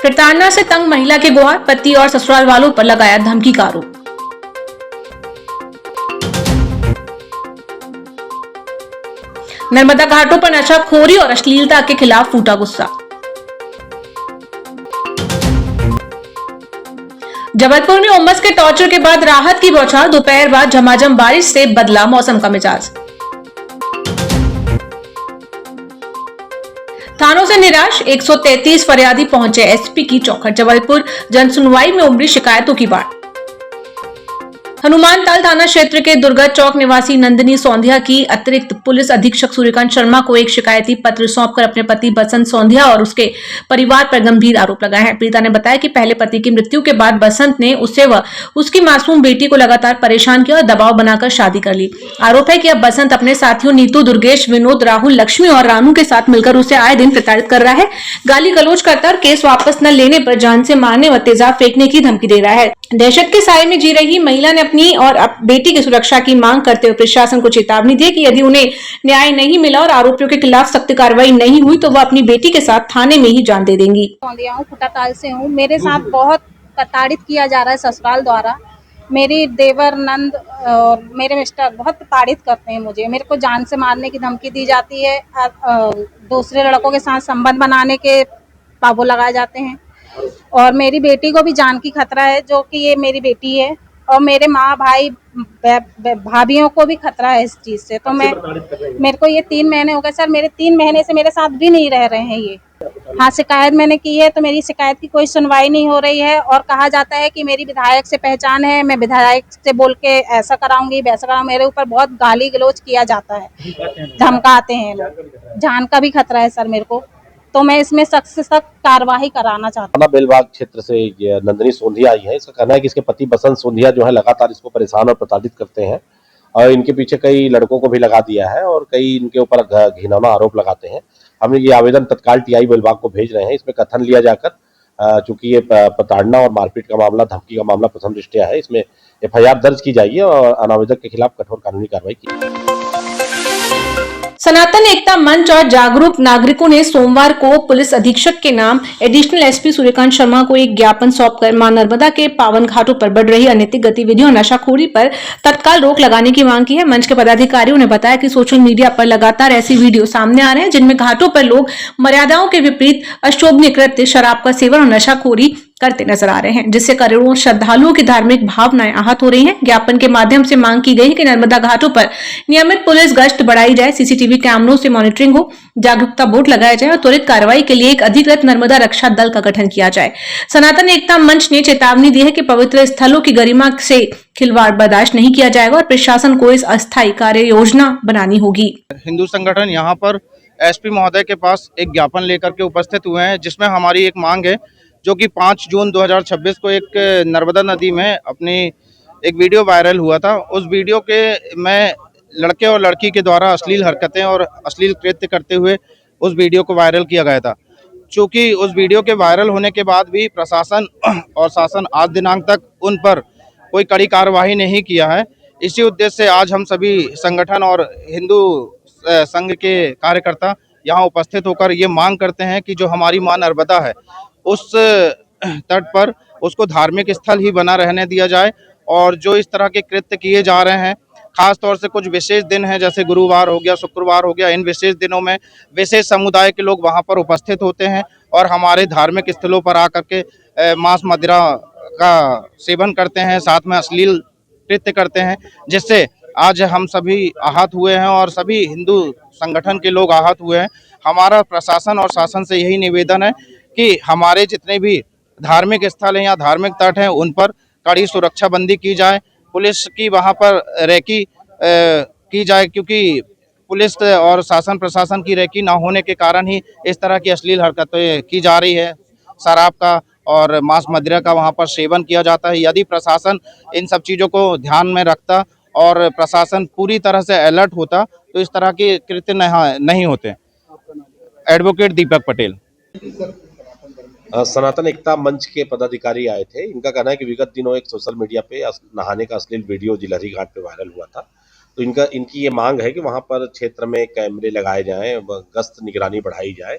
प्रताड़ना से तंग महिला के गुहार, पति और ससुराल वालों पर लगाया धमकी का आरोप। नर्मदा घाटों पर नशाखोरी और अश्लीलता के खिलाफ फूटा गुस्सा। जबलपुर में उमस के टॉर्चर के बाद राहत की बौछार, दोपहर बाद झमाझम बारिश से बदला मौसम का मिजाज। थानों से निराश, 133 फरियादी पहुंचे एसपी की चौखट। जबलपुर जनसुनवाई में उमड़ी शिकायतों की बाढ़। हनुमानताल थाना क्षेत्र के दुर्गत चौक निवासी नंदिनी सौंधिया की अतिरिक्त पुलिस अधीक्षक सूर्यकांत शर्मा को एक शिकायती पत्र सौंपकर अपने पति बसंत सौंधिया और उसके परिवार पर गंभीर आरोप लगाए हैं। पीड़िता ने बताया कि पहले पति की मृत्यु के बाद बसंत ने उससे व उसकी मासूम बेटी को लगातार परेशान किया और दबाव बनाकर शादी कर ली। आरोप है कि अब बसंत अपने साथियों नीतू, दुर्गेश, विनोद, राहुल, लक्ष्मी और रानू के साथ मिलकर उसे आए दिन प्रताड़ित कर रहा है, गाली गलौज करता और केस वापस न लेने पर जान से मारने व तेजाब फेंकने की धमकी दे रहा है। दहशत के साए में जी रही महिला ने अपनी और बेटी की सुरक्षा की मांग करते हुए प्रशासन को चेतावनी दी कि यदि उन्हें न्याय नहीं मिला और आरोपियों के खिलाफ सख्त कार्रवाई नहीं हुई तो वह अपनी बेटी के साथ थाने में ही जान दे देंगी। फुटाताल से हूँ। मेरे साथ बहुत प्रताड़ित किया जा रहा है ससुराल द्वारा। मेरी देवर, नंद और मेरे मिस्टर बहुत प्रताड़ित करते हैं मुझे। मेरे को जान से मारने की धमकी दी जाती है। दूसरे लड़कों के साथ संबंध बनाने के पाबंद लगाए जाते हैं और मेरी बेटी को भी जान की खतरा है, जो कि ये मेरी बेटी है और मेरे माँ, भाई, भाभीियों को भी खतरा है इस चीज से। तो मेरे को ये 3 महीने हो गए सर, मेरे 3 महीने से मेरे साथ भी नहीं रह रहे हैं ये। हाँ, शिकायत मैंने की है तो मेरी शिकायत की कोई सुनवाई नहीं हो रही है और कहा जाता है कि मेरी विधायक से पहचान है, मैं विधायक से बोल के ऐसा कराऊंगी वैसा कराऊंगी। मेरे ऊपर बहुत गाली गलौज किया जाता है, धमकाते हैं लोग। जान का भी खतरा है सर मेरे को, तो मैं इसमें सख्त से सख्त कार्रवाई कराना चाहता हूँ। बेलबाग क्षेत्र से नंदिनी सोंधिया आई है। इसका कहना है कि इसके पति बसंत सोंधिया जो है लगातार इसको परेशान और प्रताड़ित करते हैं और इनके पीछे कई लड़कों को भी लगा दिया है और कई इनके ऊपर घिनौना आरोप लगाते हैं। हम ये आवेदन तत्काल टीआई बेलबाग को भेज रहे हैं। इसमें कथन लिया जाकर चूंकि ये प्रताड़ना और मारपीट का मामला, धमकी का मामला प्रथम दृष्टया है, इसमें एफआईआर दर्ज की जाएगी और अनावेदक के खिलाफ कठोर कानूनी कार्रवाई की। सनातन एकता मंच और जागरूक नागरिकों ने सोमवार को पुलिस अधीक्षक के नाम एडिशनल एसपी सूर्यकांत शर्मा को एक ज्ञापन सौंपकर मां नर्मदा के पावन घाटों पर बढ़ रही अनैतिक गतिविधियों और नशाखोरी पर तत्काल रोक लगाने की मांग की है। मंच के पदाधिकारियों ने बताया कि सोशल मीडिया पर लगातार ऐसी वीडियो सामने आ रहे हैं जिनमें घाटों पर लोग मर्यादाओं के विपरीत अशोभनीय कृत्य, शराब का सेवन और नशाखोरी करते नजर आ रहे हैं, जिससे करोड़ों श्रद्धालुओं की धार्मिक भावनाएं आहत हो रही हैं। ज्ञापन के माध्यम से मांग की गई है कि नर्मदा घाटों पर नियमित पुलिस गश्त बढ़ाई जाए, सीसीटीवी कैमरों से मॉनिटरिंग हो, जागरूकता बोर्ड लगाया जाए और त्वरित कार्रवाई के लिए एक अधिकृत नर्मदा रक्षा दल का गठन किया जाए। सनातन एकता मंच ने चेतावनी दी है कि पवित्र स्थलों की गरिमा से खिलवाड़ बर्दाश्त नहीं किया जाएगा और प्रशासन को इस अस्थायी कार्य योजना बनानी होगी। हिंदू संगठन यहाँ पर एसपी महोदय के पास एक ज्ञापन लेकर के उपस्थित हुए हैं, जिसमें हमारी एक मांग है जो कि 5 जून 2026 को एक नर्मदा नदी में अपनी एक वीडियो वायरल हुआ था। उस वीडियो के में लड़के और लड़की के द्वारा अश्लील हरकतें और अश्लील कृत्य करते हुए उस वीडियो को वायरल किया गया था। चूँकि उस वीडियो के वायरल होने के बाद भी प्रशासन और शासन आज दिनांक तक उन पर कोई कड़ी कार्यवाही नहीं किया है। इसी उद्देश्य से आज हम सभी संगठन और हिंदू संघ के कार्यकर्ता यहाँ उपस्थित होकर ये मांग करते हैं कि जो हमारी माँ नर्मदा है उस तट पर उसको धार्मिक स्थल ही बना रहने दिया जाए और जो इस तरह के कृत्य किए जा रहे हैं, खास तौर से कुछ विशेष दिन हैं जैसे गुरुवार हो गया, शुक्रवार हो गया, इन विशेष दिनों में विशेष समुदाय के लोग वहां पर उपस्थित होते हैं और हमारे धार्मिक स्थलों पर आकर के मांस मदिरा का सेवन करते हैं, साथ में अश्लील कृत्य करते हैं, जिससे आज हम सभी आहत हुए हैं और सभी हिंदू संगठन के लोग आहत हुए हैं। हमारा प्रशासन और शासन से यही निवेदन है कि हमारे जितने भी धार्मिक स्थल हैं या धार्मिक तट हैं उन पर कड़ी सुरक्षा बंदी की जाए, पुलिस की वहां पर रैकी की जाए, क्योंकि पुलिस और शासन प्रशासन की रैकी ना होने के कारण ही इस तरह की अश्लील हरकतें की जा रही है। शराब का और मांस मदिरा का वहां पर सेवन किया जाता है। यदि प्रशासन इन सब चीज़ों को ध्यान में रखता और प्रशासन पूरी तरह से अलर्ट होता तो इस तरह के कृत्य नहीं होते। एडवोकेट दीपक पटेल। सनातन एकता मंच के पदाधिकारी आए थे। इनका कहना है कि विगत दिनों एक सोशल मीडिया पे नहाने का अश्लील वीडियो जिलहरी घाट पे वायरल हुआ था, तो इनकी ये मांग है कि वहां पर क्षेत्र में कैमरे लगाए जाएं, गश्त निगरानी बढ़ाई जाए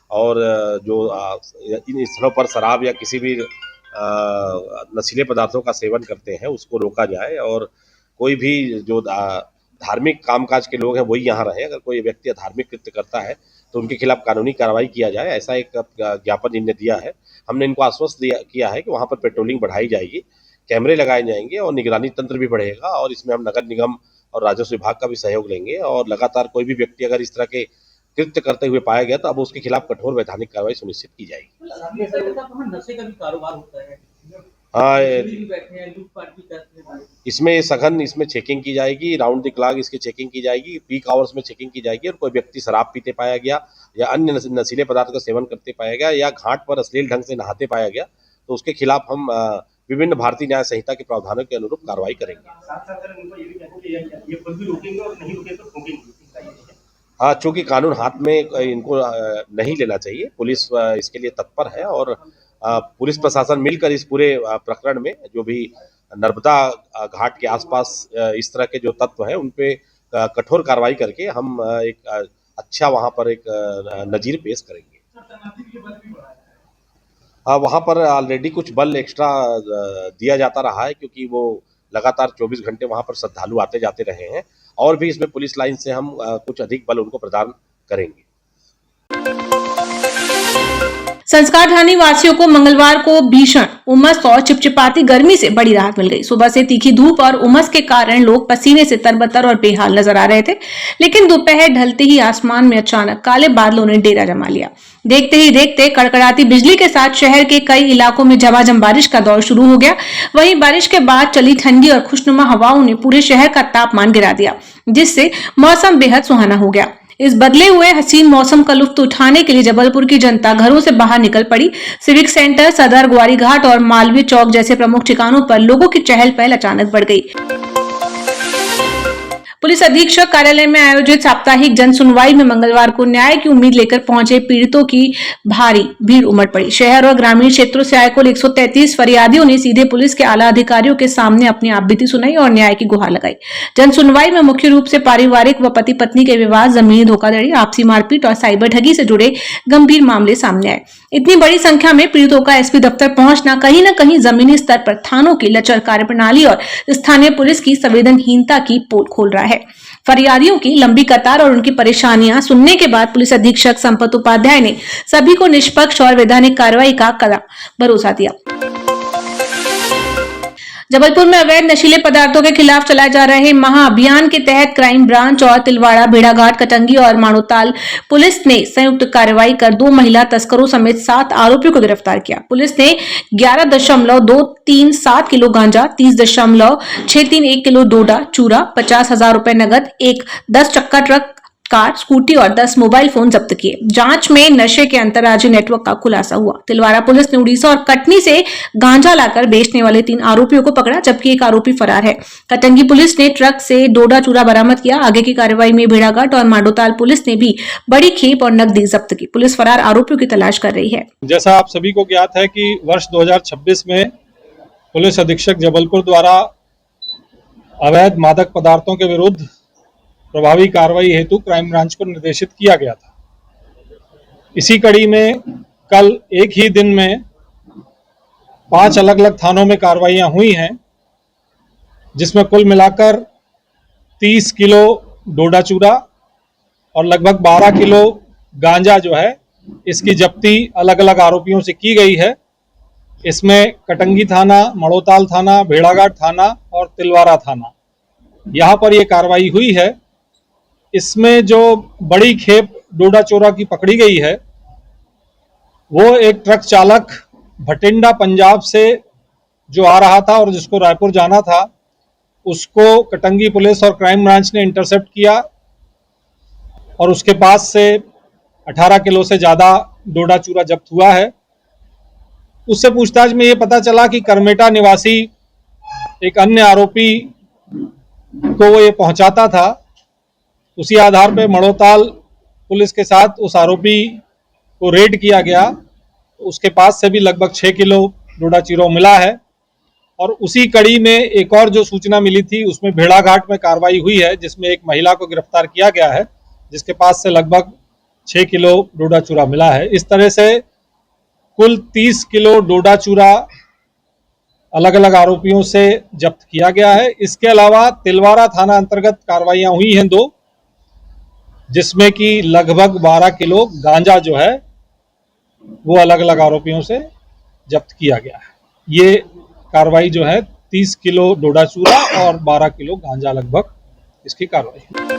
और जो इन स्थलों पर शराब या किसी भी नशीले पदार्थों का सेवन करते हैं उसको रोका जाए, और कोई भी जो धार्मिक कामकाज के लोग हैं वही यहाँ रहें। अगर कोई व्यक्ति अधार्मिक कृत्य करता है तो उनके खिलाफ कानूनी कार्रवाई किया जाए, ऐसा एक ज्ञापन इनने दिया है। हमने इनको आश्वस्त किया है कि वहाँ पर पेट्रोलिंग बढ़ाई जाएगी, कैमरे लगाए जाएंगे और निगरानी तंत्र भी बढ़ेगा, और इसमें हम नगर निगम और राजस्व विभाग का भी सहयोग लेंगे। और लगातार कोई भी व्यक्ति अगर इस तरह के कृत्य करते हुए पाया गया तो अब उसके खिलाफ कठोर वैधानिक कार्रवाई सुनिश्चित की जाएगी। नशे का भी कारोबार होता है, हाँ, बैठे हैं, लूटपाट भी करते हैं। इसमें सघन चेकिंग की जाएगी, राउंड द क्लॉक इसकी चेकिंग की जाएगी, पीक आवर्स में चेकिंग की जाएगी, और कोई व्यक्ति शराब पीते पाया गया या अन्य नशीले पदार्थ का सेवन करते पाया गया या घाट पर अश्लील ढंग से नहाते पाया गया तो उसके खिलाफ हम विभिन्न भारतीय न्याय संहिता के प्रावधानों के अनुरूप कार्रवाई करेंगे। हाँ, चूंकि कानून हाथ में इनको नहीं लेना चाहिए, पुलिस इसके लिए तत्पर है, और पुलिस प्रशासन मिलकर इस पूरे प्रकरण में जो भी नर्मदा घाट के आसपास इस तरह के जो तत्व हैं उन पे कठोर कार्रवाई करके हम एक अच्छा वहां पर एक नजीर पेश करेंगे। वहां पर ऑलरेडी कुछ बल एक्स्ट्रा दिया जाता रहा है, क्योंकि वो लगातार 24 घंटे वहां पर श्रद्धालु आते जाते रहे हैं, और भी इसमें पुलिस लाइन से हम कुछ अधिक बल उनको प्रदान करेंगे। संस्कार ढाणी वासियों को मंगलवार को भीषण उमस और चिपचिपाती गर्मी से बड़ी राहत मिल गई। सुबह से तीखी धूप और उमस के कारण लोग पसीने से तरबतर और बेहाल नजर आ रहे थे, लेकिन दोपहर ढलते ही आसमान में अचानक काले बादलों ने डेरा जमा लिया। देखते ही देखते कड़कड़ाती बिजली के साथ शहर के कई इलाकों में झमाझम बारिश का दौर शुरू हो गया। वहीं बारिश के बाद चली ठंडी और खुशनुमा हवाओं ने पूरे शहर का तापमान गिरा दिया, जिससे मौसम बेहद सुहाना हो गया। इस बदले हुए हसीन मौसम का लुत्फ उठाने के लिए जबलपुर की जनता घरों से बाहर निकल पड़ी। सिविक सेंटर, सदर, ग्वारी घाट और मालवीय चौक जैसे प्रमुख ठिकानों पर लोगों की चहल पहल अचानक बढ़ गई। पुलिस अधीक्षक कार्यालय में आयोजित साप्ताहिक जन सुनवाई में मंगलवार को न्याय की उम्मीद लेकर पहुंचे पीड़ितों की भारी भीड़ उमड़ पड़ी। शहर और ग्रामीण क्षेत्रों से आए कुल 133 फरियादियों ने सीधे पुलिस के आला अधिकारियों के सामने अपनी आपबीती सुनाई और न्याय की गुहार लगाई। जन सुनवाई में मुख्य रूप से पारिवारिक व पति पत्नी के विवाद, जमीनी धोखाधड़ी, आपसी मारपीट और साइबर ठगी से जुड़े गंभीर मामले सामने आए। इतनी बड़ी संख्या में पीड़ितों का एसपी दफ्तर पहुंचना कहीं न कहीं जमीनी स्तर पर थानों की लचर कार्यप्रणाली और स्थानीय पुलिस की संवेदनहीनता की पोल खोल रहा है। फरियादियों की लंबी कतार और उनकी परेशानियां सुनने के बाद पुलिस अधीक्षक संपत उपाध्याय ने सभी को निष्पक्ष और वैधानिक कार्रवाई का भरोसा दिया। जबलपुर में अवैध नशीले पदार्थों के खिलाफ चलाए जा रहे महाअभियान के तहत क्राइम ब्रांच और तिलवाड़ा, भेड़ाघाट, कटंगी और माणोताल पुलिस ने संयुक्त कार्रवाई कर 2 महिला तस्करों समेत 7 आरोपियों को गिरफ्तार किया। पुलिस ने 11.237 किलो गांजा, 30.631 किलो डोडा चूरा, 50,000 रुपए नगद, एक 10 चक्का ट्रक, कार, स्कूटी और 10 मोबाइल फोन जब्त किए। जांच में नशे के अंतर्राज्यीय नेटवर्क का खुलासा हुआ। तिलवाड़ा पुलिस ने उड़ीसा और कटनी से गांजा लाकर बेचने वाले 3 आरोपियों को पकड़ा, जबकि एक आरोपी फरार है। कटंगी पुलिस ने ट्रक से डोडा चूरा बरामद किया। आगे की कार्रवाई में भेड़ाघाट और मांडोताल पुलिस ने भी बड़ी खेप और नकदी जब्त की। पुलिस फरार आरोपियों की तलाश कर रही है। जैसा आप सभी को ज्ञात है कि वर्ष 2026 में पुलिस अधीक्षक जबलपुर द्वारा अवैध मादक पदार्थों के विरुद्ध प्रभावी कार्रवाई हेतु क्राइम ब्रांच को निर्देशित किया गया था। इसी कड़ी में कल एक ही दिन में 5 अलग अलग थानों में कार्रवाइयां हुई हैं, जिसमें कुल मिलाकर 30 किलो डोडा चूरा और लगभग 12 किलो गांजा जो है इसकी जब्ती अलग अलग आरोपियों से की गई है। इसमें कटंगी थाना, मड़ोताल थाना, भेड़ाघाट थाना और तिलवाड़ा थाना, यहाँ पर ये कार्रवाई हुई है। इसमें जो बड़ी खेप डोडा चोरा की पकड़ी गई है वो एक ट्रक चालक भटिंडा पंजाब से जो आ रहा था और जिसको रायपुर जाना था, उसको कटंगी पुलिस और क्राइम ब्रांच ने इंटरसेप्ट किया और उसके पास से 18 किलो से ज़्यादा डोडा चूरा जब्त हुआ है। उससे पूछताछ में ये पता चला कि करमेटा निवासी एक अन्य आरोपी को वो ये पहुंचाता था। उसी आधार पर मड़ोताल पुलिस के साथ उस आरोपी को रेड किया गया। उसके पास से भी लगभग 6 किलो डोडा चूरा मिला है। और उसी कड़ी में एक और जो सूचना मिली थी उसमें भेड़ाघाट में कार्रवाई हुई है, जिसमें एक महिला को गिरफ्तार किया गया है, जिसके पास से लगभग 6 किलो डोडा चूरा मिला है। इस तरह से कुल 30 किलो डोडा चूरा अलग अलग आरोपियों से जब्त किया गया है। इसके अलावा तिलवारा थाना अंतर्गत कार्रवाइयां हुई हैं 2, जिसमें कि लगभग 12 किलो गांजा जो है वो अलग अलग आरोपियों से जब्त किया गया है। ये कार्रवाई जो है 30 किलो डोडा चूरा और 12 किलो गांजा लगभग इसकी कार्रवाई।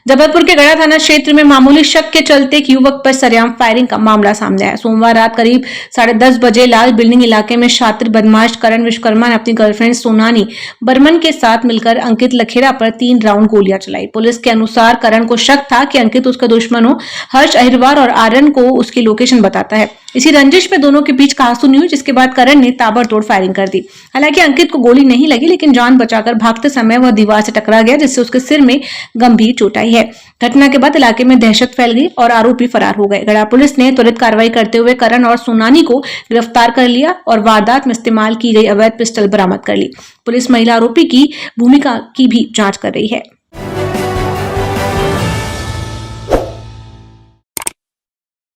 जबलपुर के गढ़ा थाना क्षेत्र में मामूली शक के चलते एक युवक पर सरेआम फायरिंग का मामला सामने आया। सोमवार रात करीब 10:30 बजे लाल बिल्डिंग इलाके में शातिर बदमाश करण विश्वकर्मा ने अपनी गर्लफ्रेंड सोनानी बर्मन के साथ मिलकर अंकित लखेड़ा पर 3 राउंड गोलियां चलाई। पुलिस के अनुसार करण को शक था कि अंकित उसका दुश्मनों हर्ष अहिरवार और आर्यन को उसकी लोकेशन बताता है। इसी रंजिश में दोनों के बीच कहासुनी हुई, जिसके बाद करण ने ताबड़तोड़ फायरिंग कर दी। हालांकि अंकित को गोली नहीं लगी, लेकिन जान बचाकर भागते समय वह दीवार से टकरा गया, जिससे उसके सिर में गंभीर चोट आई है। घटना के बाद इलाके में दहशत फैल गई और आरोपी फरार हो गए। गढ़ा पुलिस ने त्वरित कार्रवाई करते हुए करण और सोनानी को गिरफ्तार कर लिया और वारदात में इस्तेमाल की गई अवैध पिस्टल बरामद कर ली। पुलिस महिला आरोपी की भूमिका की भी जांच कर रही है।